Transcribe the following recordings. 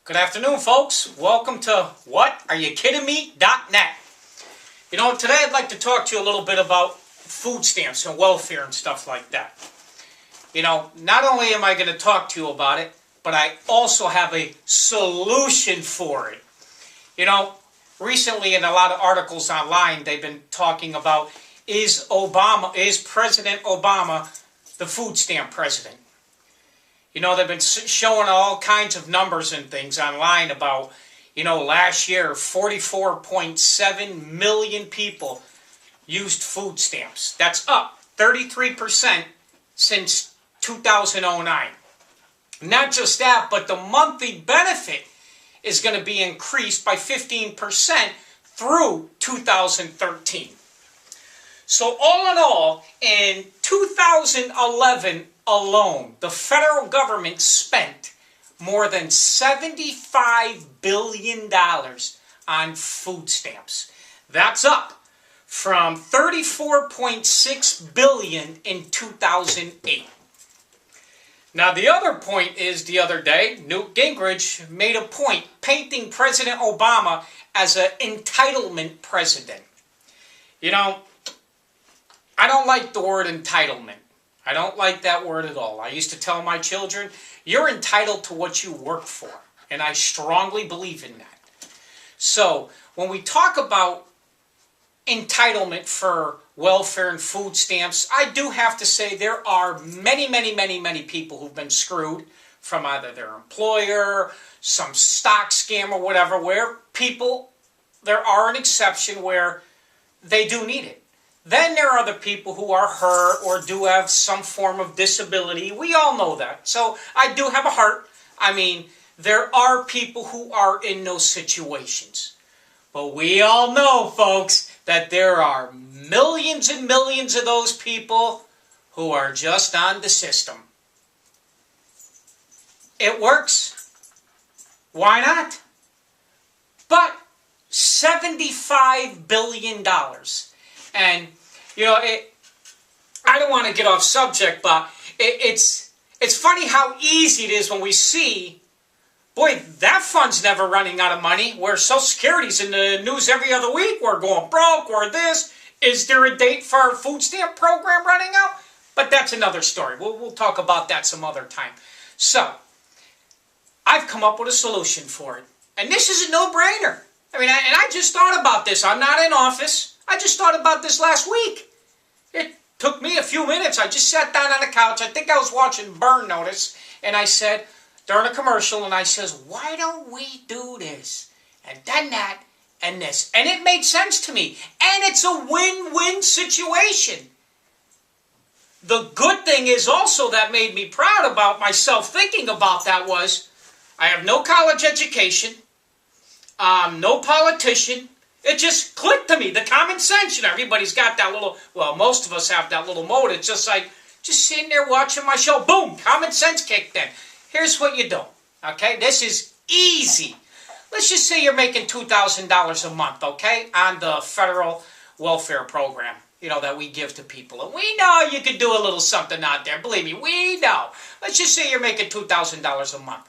Good afternoon, folks. Welcome to WhatAreYouKiddingMe.net. You know, today I'd like to talk to you a little bit about food stamps and welfare and stuff like that. You know, not only am I going to talk to you about it, but I also have a solution for it. You know, recently in a lot of articles online, they've been talking about, is President Obama the food stamp president? You know, they've been showing all kinds of numbers and things online about, you know, last year, 44.7 million people used food stamps. That's up 33% since 2009. Not just that, but the monthly benefit is going to be increased by 15% through 2013. So all in all, in 2011 alone, the federal government spent more than $75 billion on food stamps. That's up from $34.6 billion in 2008. Now, the other point is, the other day, Newt Gingrich made a point painting President Obama as an entitlement president. You know, I don't like the word entitlement. I don't like that word at all. I used to tell my children, you're entitled to what you work for. And I strongly believe in that. So, when we talk about entitlement for welfare and food stamps, I do have to say there are many people who've been screwed from either their employer, some stock scam or whatever, where there are an exception where they do need it. Then there are other people who are hurt or do have some form of disability. We all know that. So I do have a heart. I mean, there are people who are in those situations. But we all know, folks, that there are millions and millions of those people who are just on the system. It works. Why not? But $75 billion. And, you know, I don't want to get off subject, but it's funny how easy it is when we see, boy, that fund's never running out of money, where Social Security's in the news every other week. We're going broke, we're this. Is there a date for our food stamp program running out? But that's another story. We'll talk about that some other time. So, I've come up with a solution for it. And this is a no-brainer. I mean, and I just thought about this. I'm not in office. I just thought about this last week. It took me a few minutes. I just sat down on the couch. I think I was watching Burn Notice. And I said, during a commercial, and I says, why don't we do this? And then that, and this. And it made sense to me. And it's a win-win situation. The good thing is also that made me proud about myself thinking about that was, I have no college education, no politician. It just clicked to me, the common sense. You know, everybody's got that little, well, most of us have that little mode. It's just like, just sitting there watching my show. Boom, common sense kicked in. Here's what you do, okay? This is easy. Let's just say you're making $2,000 a month, okay, on the federal welfare program, you know, that we give to people. And we know you could do a little something out there. Believe me, we know. Let's just say you're making $2,000 a month.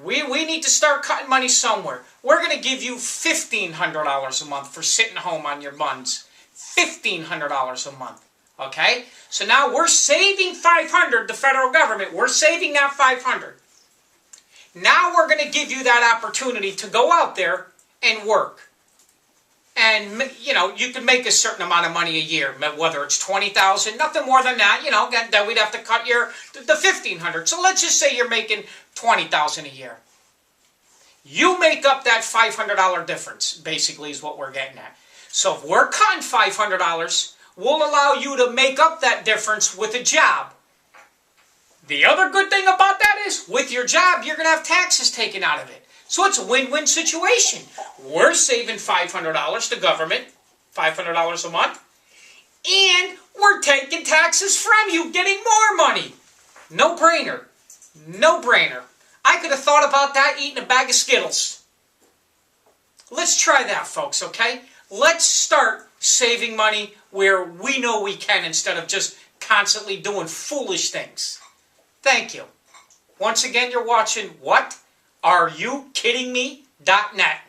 We need to start cutting money somewhere. We're going to give you $1,500 a month for sitting home on your buns. $1,500 a month. Okay? So now we're saving $500, the federal government. We're saving that $500. Now we're going to give you that opportunity to go out there and work. And, you know, you can make a certain amount of money a year, whether it's $20,000, nothing more than that, you know, then we'd have to cut the $1,500. So let's just say you're making $20,000 a year. You make up that $500 difference, basically, is what we're getting at. So if we're cutting $500, we'll allow you to make up that difference with a job. The other good thing about that is, with your job, you're going to have taxes taken out of it. So it's a win-win situation. We're saving $500 to government, $500 a month, and we're taking taxes from you, getting more money. No brainer. No brainer. I could have thought about that eating a bag of Skittles. Let's try that, folks, okay? Let's start saving money where we know we can instead of just constantly doing foolish things. Thank you. Once again, you're watching What Are You Kidding Me.net.